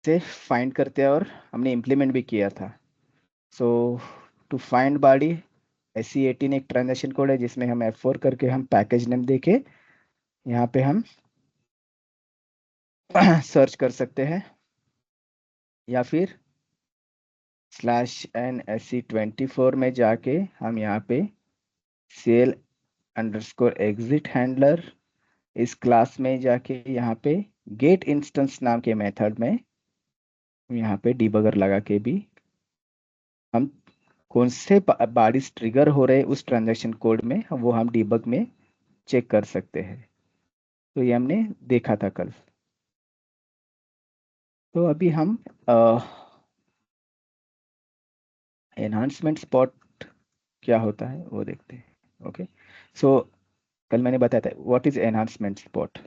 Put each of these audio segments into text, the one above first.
से फाइंड करते हैं और हमने इम्प्लीमेंट भी किया था। सो टू फाइंड बॉडी, SE18 एक ट्रांजैक्शन कोड है जिसमें हम F4 करके हम पैकेज नेम देके यहाँ पे हम सर्च कर सकते हैं, या फिर /n/SE24 में जाके हम यहाँ पे CL_exit हैंडलर इस क्लास में जाके यहाँ पे गेट इंस्टेंस नाम के मेथड में यहाँ पे डिबगर लगा के भी हम कौन से बॉडीज ट्रिगर हो रहे उस ट्रांजैक्शन कोड में वो हम डिबग में चेक कर सकते हैं। तो ये हमने देखा था कल। तो अभी हम एनहांसमेंट स्पॉट क्या होता है वो देखते हैं। ओके, सो कल मैंने बताया था what is enhancement spot.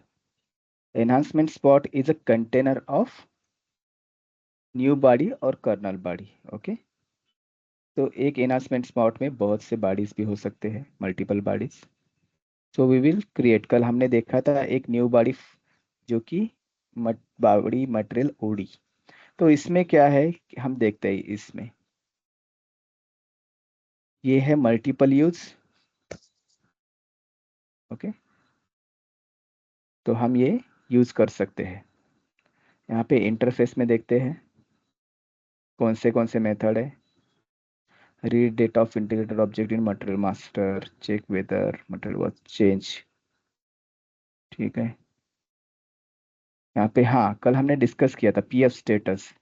Enhancement spot is a container of new body और कर्नल बॉडी। ओके, तो एक एनहांसमेंट स्पॉट में बहुत से बॉडीज भी हो सकते हैं, multiple bodies. So we will create, कल हमने देखा था एक न्यू बॉडी जो कि बॉडी मटेरियल ओडी। तो इसमें क्या है कि हम देखते हैं इसमें ये है मल्टीपल यूज। ओके, तो हम ये यूज कर सकते हैं। यहाँ पे इंटरफेस में देखते हैं कौन से मेथड है। Read data of integrated object in material master, check whether material was change. ठीक है, यहाँ पे हाँ कल हमने डिस्कस किया था PF स्टेटस।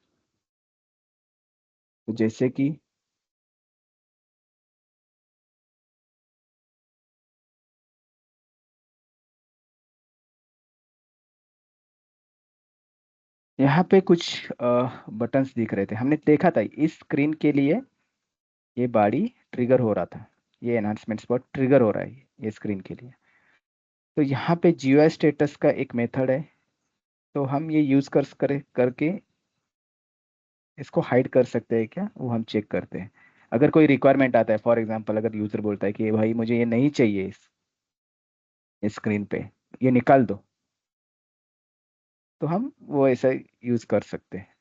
तो जैसे कि यहाँ पे कुछ बटन्स दिख रहे थे, हमने देखा था इस स्क्रीन के लिए ये बॉडी ट्रिगर हो रहा था, ये एनहांसमेंट स्पॉट ट्रिगर हो रहा है ये स्क्रीन के लिए। तो यहाँ पे GUI स्टेटस का एक मेथड है, तो हम ये यूज करके इसको हाइड कर सकते हैं क्या, वो हम चेक करते हैं। अगर कोई रिक्वायरमेंट आता है, फॉर एग्जांपल अगर यूजर बोलता है कि भाई मुझे ये नहीं चाहिए इस स्क्रीन पे, ये निकाल दो, तो हम वो ऐसा यूज कर सकते हैं।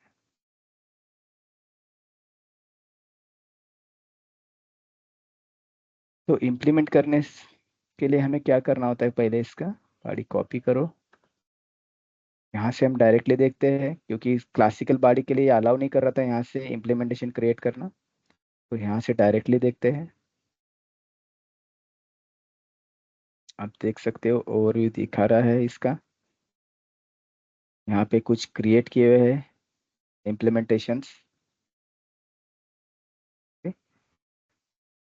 तो इम्प्लीमेंट के लिए हमें क्या करना होता है, पहले इसका बॉडी कॉपी करो। यहाँ से हम डायरेक्टली देखते हैं क्योंकि क्लासिकल बॉडी के लिए अलाउ नहीं कर रहा था यहाँ से इम्प्लीमेंटेशन क्रिएट करना। तो यहाँ से डायरेक्टली देखते हैं। आप देख सकते हो ओवरव्यू दिखा रहा है इसका। यहाँ पे कुछ क्रिएट किए हुए हैं इम्प्लीमेंटेशंस।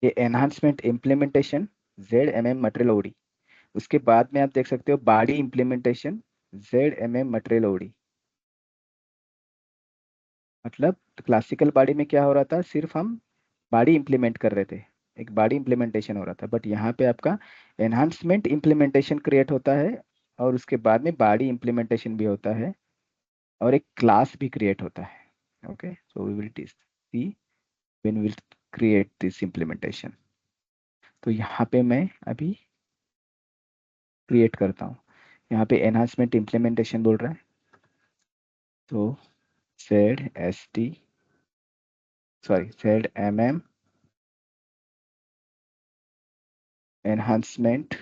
ये enhancement implementation ZMM material OD. उसके बाद में आप देख सकते हो body implementation ZMM material OD. मतलब क्लासिकल बॉडी में क्या हो रहा था, सिर्फ हम बॉडी इम्प्लीमेंट कर रहे थे, एक बॉडी इम्प्लीमेंटेशन हो रहा था। बट यहाँ पे आपका एनहांसमेंट इम्प्लीमेंटेशन क्रिएट होता है और उसके बाद में बॉडी इम्प्लीमेंटेशन भी होता है और एक क्लास भी क्रिएट होता है। Okay, so we will see when we will create this implementation. तो यहाँ पे मैं अभी क्रिएट करता हूँ। यहाँ पे एनहांसमेंट इम्प्लीमेंटेशन बोल रहा है, तो ZMM enhancement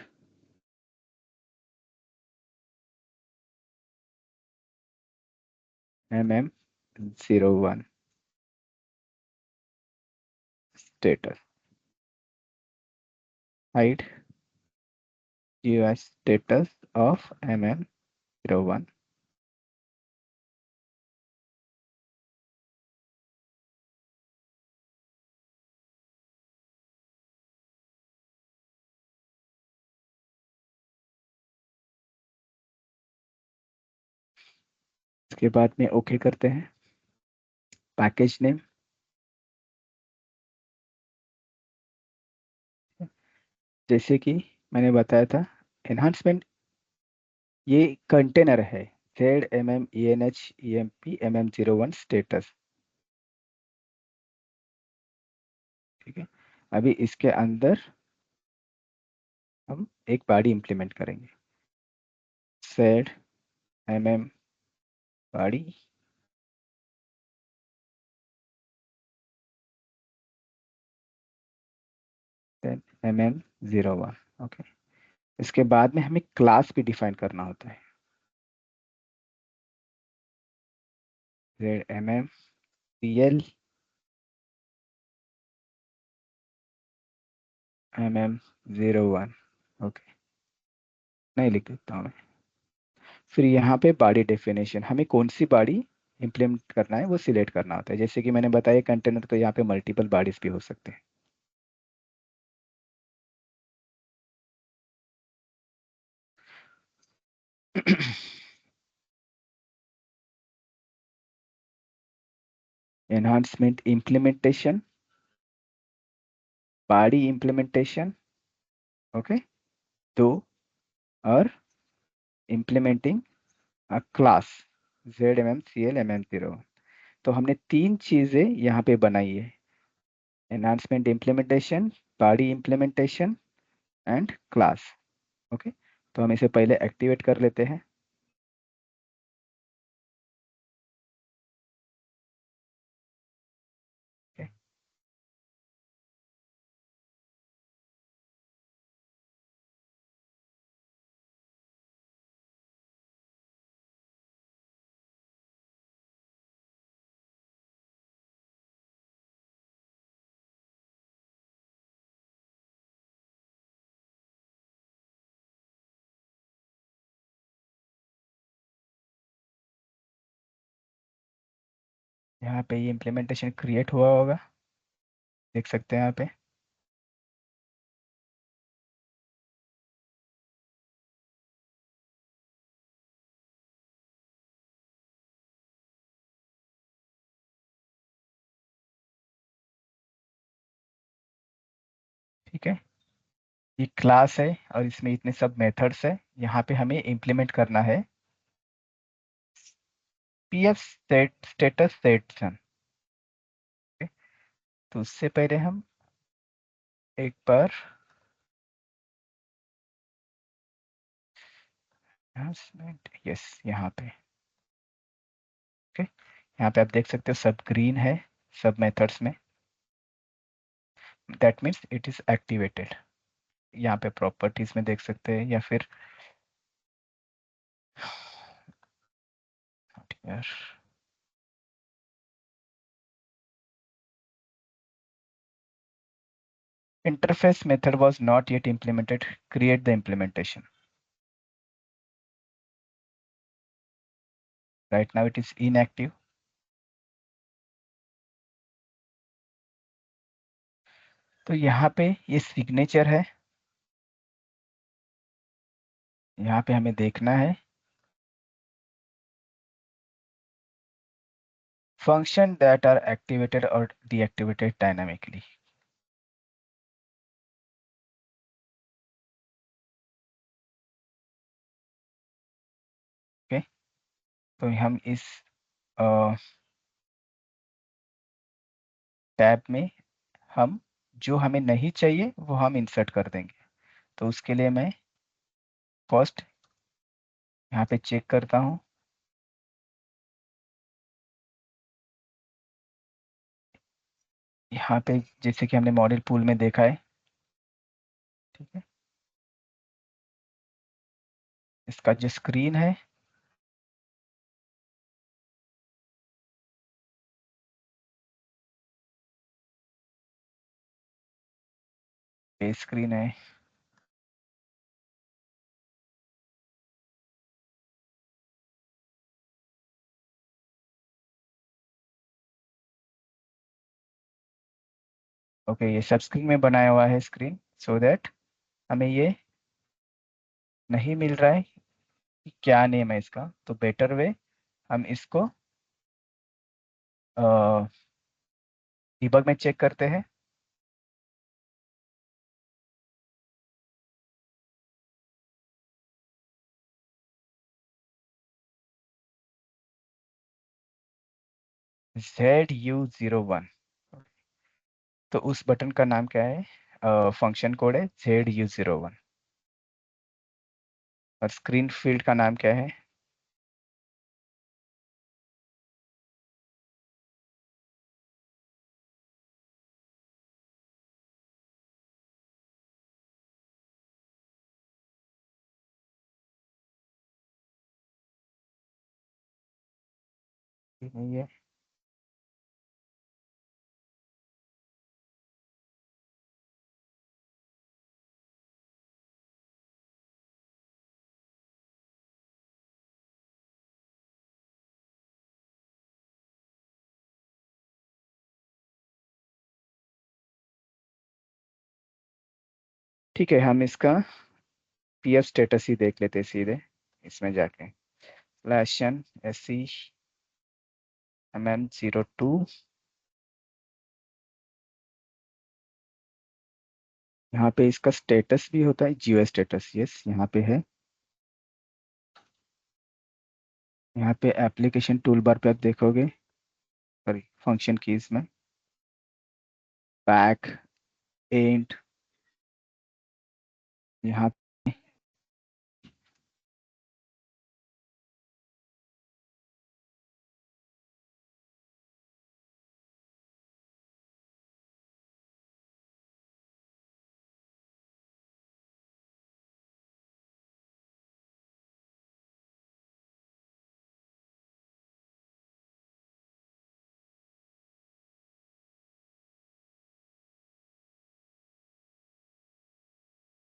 MM01 status hide GUI status of MM01। इसके बाद में ओके करते हैं। पैकेज नेम जैसे कि मैंने बताया था, एनहांसमेंट ये कंटेनर है ZMM ENH EMP MM01 status. ठीक है, अभी इसके अंदर हम एक बॉडी इंप्लीमेंट करेंगे, said MM body mm01। Okay, इसके बाद में हमें क्लास भी डिफाइन करना होता है। ZMMCL mm01। ओके, नहीं लिख देता हूँ मैं। फिर यहाँ पे बॉडी डेफिनेशन, हमें कौन सी बॉडी इम्प्लीमेंट करना है वो सिलेक्ट करना होता है। जैसे कि मैंने बताया कंटेनर, तो यहाँ पे मल्टीपल बॉडीज भी हो सकते हैं। Enhancement implementation, body implementation, okay, दो, और इम्प्लीमेंटिंग अ क्लास ZMMCL MM01। तो हमने तीन चीजें यहाँ पे बनाई है: enhancement implementation, body implementation and class. Okay, तो हम इसे पहले एक्टिवेट कर लेते हैं। okay? यहाँ पे ये इम्प्लीमेंटेशन क्रिएट हुआ होगा, देख सकते हैं यहाँ पे। ठीक है, ये क्लास है और इसमें इतने सब मेथड्स है। यहाँ पे हमें इम्प्लीमेंट करना है पीएफ सेट स्टेटस सेक्शन। तो उससे पहले हम एक बार यस, यहाँ पे ओके, यहाँ पे आप देख सकते हो सब ग्रीन है, सब मेथड्स में। That means it is activated. यहाँ पे प्रॉपर्टीज में देख सकते हैं, या फिर यार, interface method was not yet implemented, create the implementation। Right now it is inactive। तो यहाँ पे ये सिग्नेचर है, यहाँ पे हमें देखना है function that are activated or deactivated dynamically। Okay, तो हम इस टैब में हम जो हमें नहीं चाहिए वो हम इंसर्ट कर देंगे। तो उसके लिए मैं फर्स्ट यहाँ पे चेक करता हूँ। यहाँ पे जैसे कि हमने मॉडल पूल में देखा है, ठीक है, इसका जो स्क्रीन है, ये स्क्रीन है। ओके, ये सब स्क्रीन में बनाया हुआ है स्क्रीन, सो दैट हमें ये नहीं मिल रहा है कि क्या नेम है इसका। तो बेटर वे, हम इसको डीबग में चेक करते हैं। ZU01, तो उस बटन का नाम क्या है? फंक्शन कोड है ZU01। और स्क्रीन फील्ड का नाम क्या है? नहीं है। ठीक है, हम इसका पीएफ स्टेटस ही देख लेते हैं सीधे इसमें जाके। फ्लैशन SC MM02। यहाँ पे इसका स्टेटस भी होता है, जियो स्टेटस, यस यहाँ पे है। यहाँ पे एप्लीकेशन टूल बार पे आप देखोगे, सॉरी फंक्शन कीज में बैक एंड, यहाँ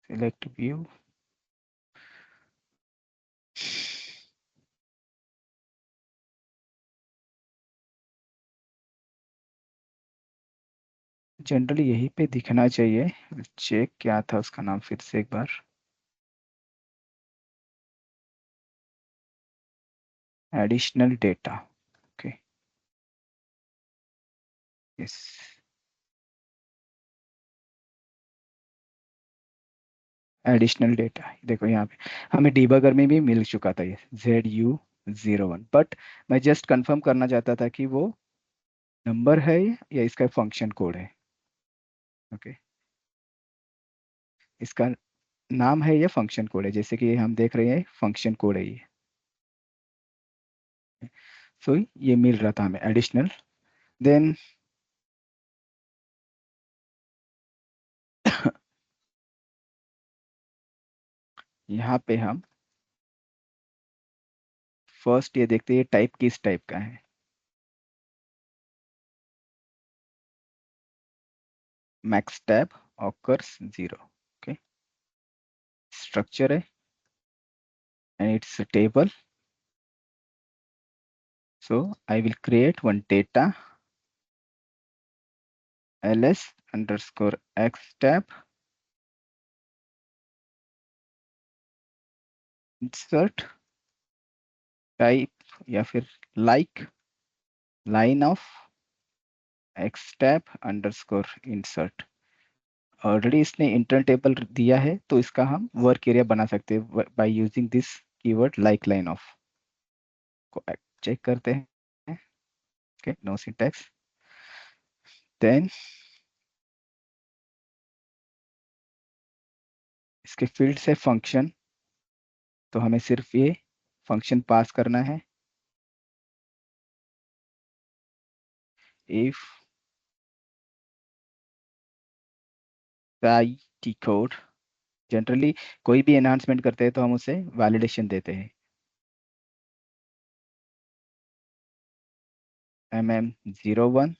सिलेक्ट व्यू। जनरली यहीं पे दिखना चाहिए। चेक क्या था उसका नाम फिर से एक बार। Additional data, okay, yes. Additional data देखो यहाँ पे हमें डीबगर में भी मिल चुका था ये ZU01, बट मैं जस्ट कंफर्म करना चाहता था कि वो नंबर है या इसका फंक्शन कोड है। ओके, इसका नाम है या फंक्शन कोड है, जैसे कि हम देख रहे हैं फंक्शन कोड है ये। सो ये मिल रहा था हमें एडिशनल। देन यहाँ पे हम फर्स्ट ये देखते हैं टाइप किस टाइप का है। Max tab occurs 0, okay. Structure है and it's a table, so I will create one data ls underscore x tab, insert type या फिर like line of x tab underscore insert. Already इसने inter table दिया है तो इसका हम work area बना सकते हैं by using this keyword like line of को। चेक करते हैं, ओके, नो सिंटैक्स। देन इसके फील्ड से फंक्शन, तो हमें सिर्फ ये फंक्शन पास करना है। इफ टी कोड, जनरली कोई भी एनहांसमेंट करते हैं तो हम उसे वैलिडेशन देते हैं। MM01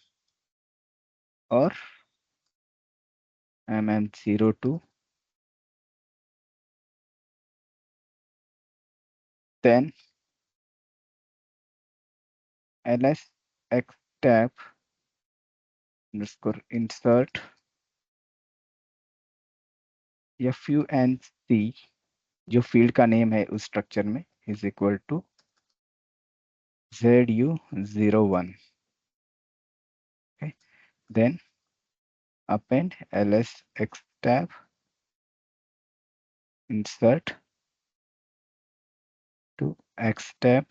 और MM02, then ls x tab underscore insert या few and c, जो फील्ड का नेम है उस स्ट्रक्चर में, is equal to ZU01, okay? Then append ls x tab insert to x tab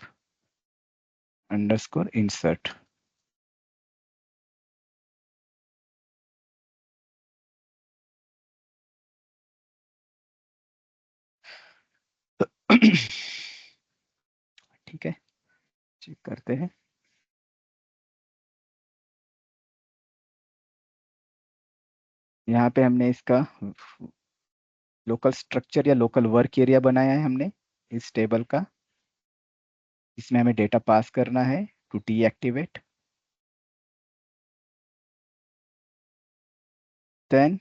underscore insert। ठीक है, चेक करते हैं। यहाँ पे हमने इसका लोकल स्ट्रक्चर या लोकल वर्क एरिया बनाया है हमने इस टेबल का। इसमें हमें डेटा पास करना है to deactivate. Then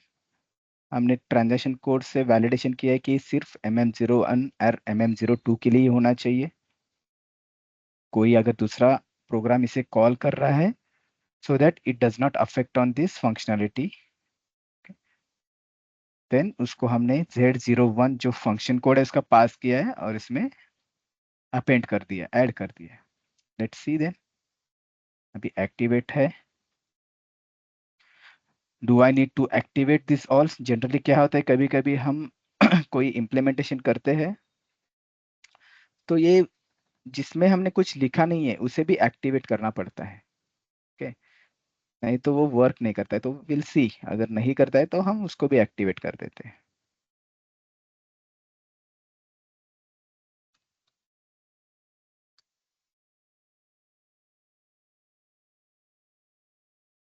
हमने ट्रांजैक्शन कोड से वैलिडेशन किया है कि सिर्फ MM01 और MM02 के लिए ही होना चाहिए, कोई अगर दूसरा प्रोग्राम इसे कॉल कर रहा है, so that it does not affect on this functionality. Then उसको हमने Z01 जो फंक्शन कोड है उसका पास किया है और इसमें अपेंड कर दिया, ऐड कर दिया। लेट्स सी देन, अभी एक्टिवेट है। Do I need to activate this all? Generally क्या होता है, कभी कभी हम कोई इम्प्लीमेंटेशन करते हैं तो ये जिसमें हमने कुछ लिखा नहीं है उसे भी एक्टिवेट करना पड़ता है। ओके, नहीं तो वो वर्क नहीं करता है, तो विल सी, अगर नहीं करता है तो हम उसको भी एक्टिवेट कर देते हैं।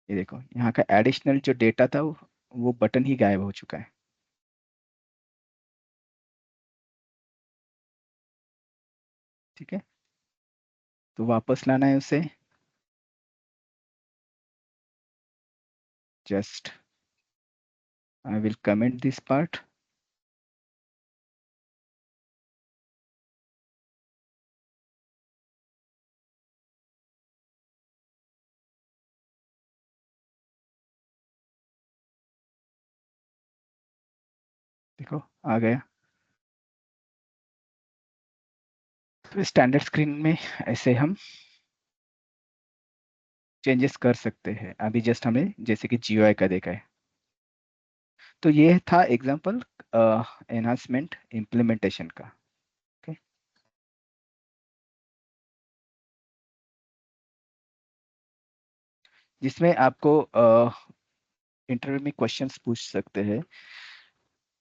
ये देखो, यहाँ का एडिशनल जो डेटा था वो बटन ही गायब हो चुका है। ठीक है, तो वापस लाना है उसे। Just I will comment this part. देखो आ गया। तो स्टैंडर्ड स्क्रीन में ऐसे हम चेंजेस कर सकते हैं। अभी जस्ट हमें जैसे कि GUI का देखा है। तो ये था एग्जांपल एनहांसमेंट इम्प्लीमेंटेशन का। ओके, जिसमें आपको इंटरव्यू में क्वेश्चंस पूछ सकते हैं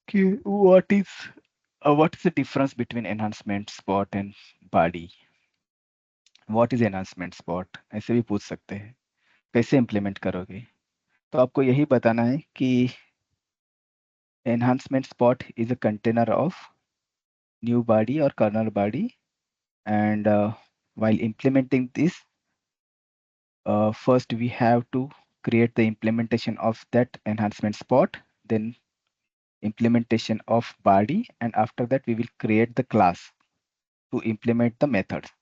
कि what is the difference between enhancement spot and body, what is enhancement spot, ऐसे भी पूछ सकते हैं। कैसे इम्प्लीमेंट करोगे? तो आपको यही बताना है कि enhancement spot is a container of new body or kernel body, and while implementing this, first we have to create the implementation of that enhancement spot, then implementation of body, and after that we will create the class to implement the methods,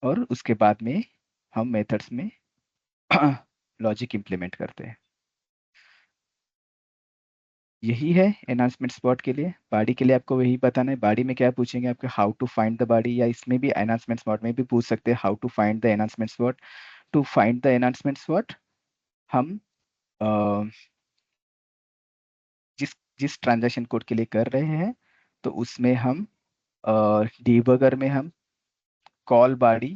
और उसके बाद में हम methods में logic implement करते हैं। यही है एनहांसमेंट स्पॉट के लिए। बॉडी के लिए आपको वही बताना है। बॉडी में क्या पूछेंगे आपके, how to find the body, या इसमें भी एनहांसमेंट स्पॉट में भी पूछ सकते हैं how to find the enhancement spot. To find the enhancement spot हम अ, जिस जिस ट्रांजैक्शन कोड के लिए कर रहे हैं तो उसमें हम डीबगर में हम call body,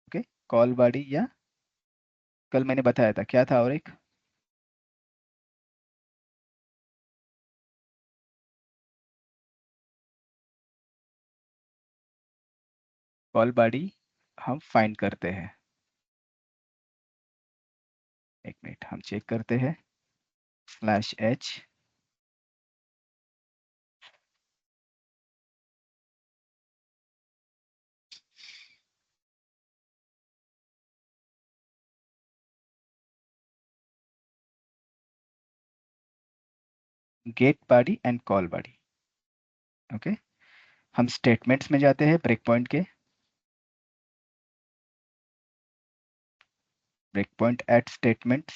okay, call body, या कल मैंने बताया था क्या था, और एक कॉल बॉडी हम फाइंड करते हैं। एक मिनट हम चेक करते हैं। /h get body and call body. Okay, हम स्टेटमेंट्स में जाते हैं, ब्रेक पॉइंट के, ब्रेक पॉइंट एट स्टेटमेंट्स,